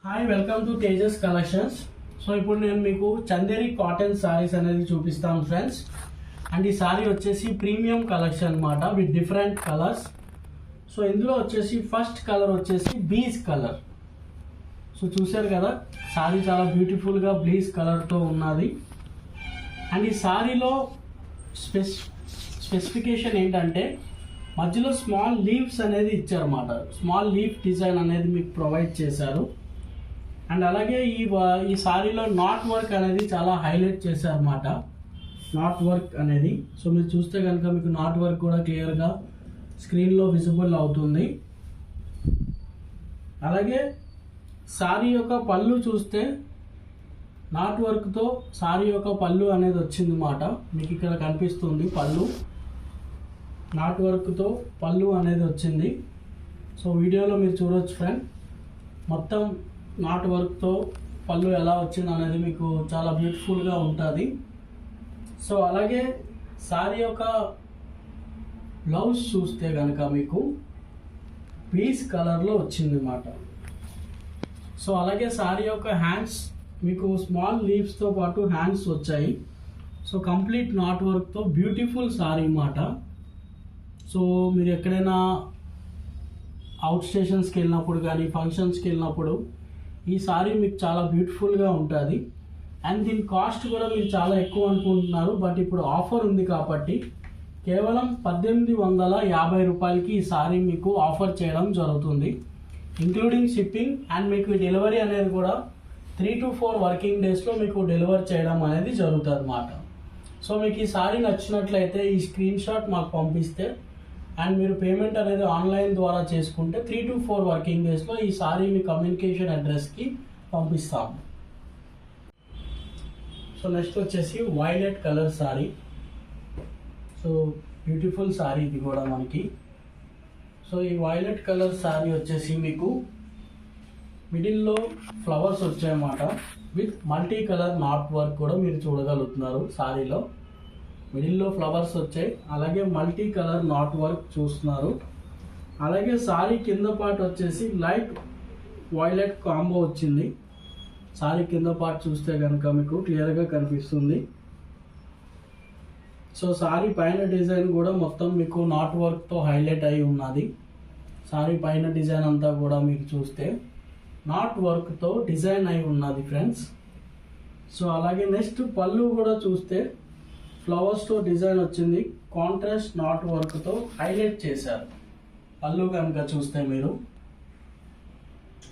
Hi welcome to Tejas collections. So ఇప్పుడు నేను మీకు చందేరి కాటన్ సారీస్ అనేది చూపిస్తాను ఫ్రెండ్స్. అండ్ ఈ సారీ వచ్చేసి ప్రీమియం కలెక్షన్ అన్నమాట విత్ డిఫరెంట్ కలర్స్. సో ఇందులో వచ్చేసి ఫస్ట్ కలర్ వచ్చేసి బీజ్ కలర్. సో చూసారు కదా, సారీ చాలా బ్యూటిఫుల్గా బ్లీజ్ కలర్తో ఉన్నది. అండ్ ఈ సారీలో స్పెసిఫికేషన్ ఏంటంటే మధ్యలో స్మాల్ లీవ్స్ అనేది ఇచ్చారన్నమాట. స్మాల్ లీఫ్ డిజైన్ అనేది మీకు ప్రొవైడ్ చేశారు. అండ్ అలాగే ఈ సారీలో నాట్ వర్క్ అనేది చాలా హైలైట్ చేశారన్నమాట. నాట్ వర్క్ అనేది సో మీరు చూస్తే కనుక మీకు నాట్ వర్క్ కూడా క్లియర్గా స్క్రీన్లో విజిబుల్ అవుతుంది. అలాగే సారీ యొక్క పళ్ళు చూస్తే నాట్ వర్క్తో సారీ యొక్క పళ్ళు అనేది వచ్చిందన్నమాట. మీకు ఇక్కడ కనిపిస్తుంది పళ్ళు, నాట్ వర్క్తో పళ్ళు అనేది వచ్చింది. సో వీడియోలో మీరు చూడవచ్చు ఫ్రెండ్, మొత్తం నాట్ వర్క్తో పళ్ళు ఎలా వచ్చింది అనేది మీకు చాలా బ్యూటిఫుల్గా ఉంటుంది. సో అలాగే సారీ యొక్క బ్లౌజ్ చూస్తే కనుక మీకు పీస్ కలర్లో వచ్చింది అన్నమాట. సో అలాగే సారీ యొక్క హ్యాండ్స్ మీకు స్మాల్ లీవ్స్తో పాటు హ్యాండ్స్ వచ్చాయి. సో కంప్లీట్ నాట్ వర్క్తో బ్యూటిఫుల్ సారీ అన్నమాట. సో మీరు ఎక్కడైనా అవుట్ స్టేషన్స్కి వెళ్ళినప్పుడు కానీ ఫంక్షన్స్కి వెళ్ళినప్పుడు ఈ సారీ మీకు చాలా బ్యూటిఫుల్గా ఉంటుంది. అండ్ దీని కాస్ట్ కూడా మీరు చాలా ఎక్కువ అనుకుంటున్నారు, బట్ ఇప్పుడు ఆఫర్ ఉంది కాబట్టి కేవలం 1850 రూపాయలకి ఈ సారీ మీకు ఆఫర్ చేయడం జరుగుతుంది, ఇంక్లూడింగ్ షిప్పింగ్. అండ్ మీకు డెలివరీ అనేది కూడా 3 to 4 వర్కింగ్ డేస్లో మీకు డెలివరీ చేయడం అనేది జరుగుతుంది అన్నమాట. సో మీకు ఈ సారీ నచ్చినట్లయితే ఈ స్క్రీన్ షాట్ మాకు పంపిస్తే అండ్ మీరు పేమెంట్ అనేది ఆన్లైన్ ద్వారా చేసుకుంటే 3 to 4 వర్కింగ్ డేస్లో ఈ సారీ మీ కమ్యూనికేషన్ అడ్రస్కి పంపిస్తాము. సో నెక్స్ట్ వచ్చేసి violet colour sorry. So beautiful sorry ఇది కూడా మనకి. సో ఈ వైలెట్ కలర్ సారీ వచ్చేసి మీకు మిడిల్లో ఫ్లవర్స్ వచ్చాయన్నమాట with multi colour not work కూడా మీరు చూడగలుగుతున్నారు. సారీలో మిడిల్లో ఫ్లవర్స్ వచ్చాయి, అలాగే మల్టీ కలర్ నాట్ వర్క్ చూస్తున్నారు. అలాగే సారీ కింద పార్ట్ వచ్చేసి లైట్ వైలెట్ కాంబో వచ్చింది. సారీ కింద పార్ట్ చూస్తే కనుక మీకు క్లియర్గా కనిపిస్తుంది. సో సారీ పైన డిజైన్ కూడా మొత్తం మీకు నాట్ వర్క్తో హైలైట్ అయి ఉన్నది. సారీ పైన డిజైన్ అంతా కూడా మీకు చూస్తే నాట్ వర్క్తో డిజైన్ అయి ఉన్నది ఫ్రెండ్స్. సో అలాగే నెక్స్ట్ పళ్ళు కూడా చూస్తే ఫ్లవర్స్తో డిజైన్ వచ్చింది, కాంట్రాస్ట్ నాట్ వర్క్తో హైలైట్ చేశారు. పళ్ళు కనుక చూస్తే మీరు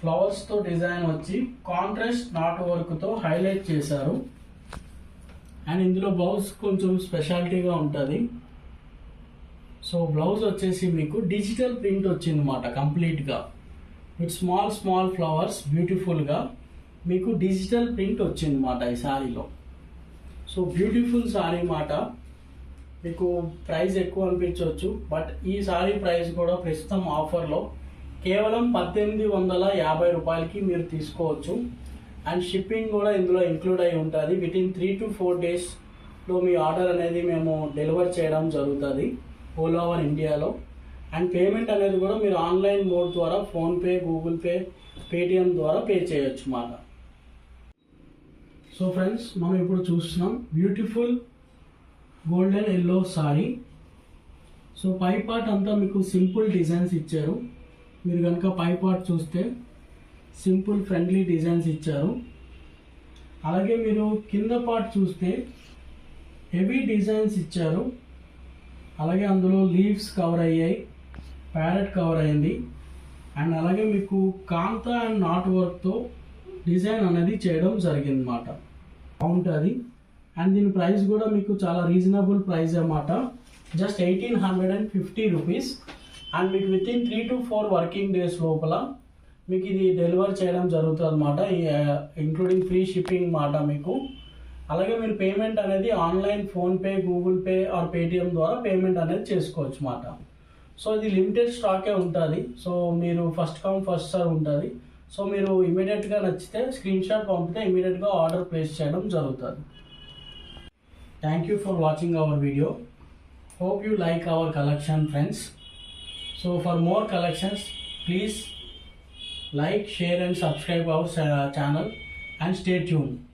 ఫ్లవర్స్తో డిజైన్ వచ్చి కాంట్రాస్ట్ నాట్ వర్క్తో హైలైట్ చేశారు. అండ్ ఇందులో బ్లౌజ్ కొంచెం స్పెషాలిటీగా ఉంటుంది. సో బ్లౌజ్ వచ్చేసి మీకు డిజిటల్ ప్రింట్ వచ్చింది అన్నమాట కంప్లీట్గా విత్ స్మాల్ ఫ్లవర్స్ బ్యూటిఫుల్గా మీకు డిజిటల్ ప్రింట్ వచ్చింది అన్నమాట ఈ సారీలో. సో బ్యూటిఫుల్ సారీ మాట. మీకు ప్రైస్ ఎక్కువ అనిపించవచ్చు, బట్ ఈ సారీ ప్రైస్ కూడా ప్రస్తుతం ఆఫర్లో కేవలం 1850 రూపాయలకి మీరు తీసుకోవచ్చు. అండ్ షిప్పింగ్ కూడా ఇందులో ఇంక్లూడ్ అయి ఉంటుంది. వితిన్ 3 to 4 డేస్లో మీ ఆర్డర్ అనేది మేము డెలివర్ చేయడం జరుగుతుంది ఆల్ ఓవర్ ఇండియాలో. అండ్ పేమెంట్ అనేది కూడా మీరు ఆన్లైన్ మోడ్ ద్వారా ఫోన్పే, గూగుల్ పే, పేటిఎం ద్వారా పే చేయొచ్చు మాట. సో ఫ్రెండ్స్, మనం ఇప్పుడు చూస్తున్నాం beautiful golden yellow sari. So పై పార్ట్ అంతా మీకు సింపుల్ డిజైన్స్ ఇచ్చారు. మీరు కనుక పై పార్ట్ చూస్తే సింపుల్ ఫ్రెండ్లీ డిజైన్స్ ఇచ్చారు. అలాగే మీరు కింద పార్ట్ చూస్తే హెవీ డిజైన్స్ ఇచ్చారు. అలాగే అందులో లీవ్స్ కవర్ అయ్యాయి, ప్యారెట్ కవర్ అయింది. అండ్ అలాగే మీకు కాంతా అండ్ నాట్ వర్క్తో డిజైన్ అనేది చేయడం జరిగిందన్నమాట. బాగుంటుంది. అండ్ దీని ప్రైస్ కూడా మీకు చాలా రీజనబుల్ ప్రైస్ అన్నమాట, జస్ట్ 1850 రూపీస్. అండ్ మీకు వితిన్ 3 to 4 వర్కింగ్ డేస్ లోపల మీకు ఇది డెలివర్ చేయడం జరుగుతుంది అన్నమాట, ఇంక్లూడింగ్ ఫ్రీ షిప్పింగ్ మాట మీకు. అలాగే మీరు పేమెంట్ అనేది online PhonePe, Google pay are Paytm ద్వారా పేమెంట్ అనేది చేసుకోవచ్చు మాట. సో ఇది లిమిటెడ్ స్టాకే ఉంటుంది. సో మీరు ఫస్ట్ కమ్ ఫస్ట్ సర్వ్ ఉంటుంది. సో మీరు ఇమీడియట్గా నచ్చితే స్క్రీన్ షాట్ పంపితే ఇమీడియట్గా ఆర్డర్ ప్లేస్ చేయడం జరుగుతుంది. Thank you for watching our video. Hope you like our collection friends. So for more collections please Like, share and subscribe our channel and stay tuned.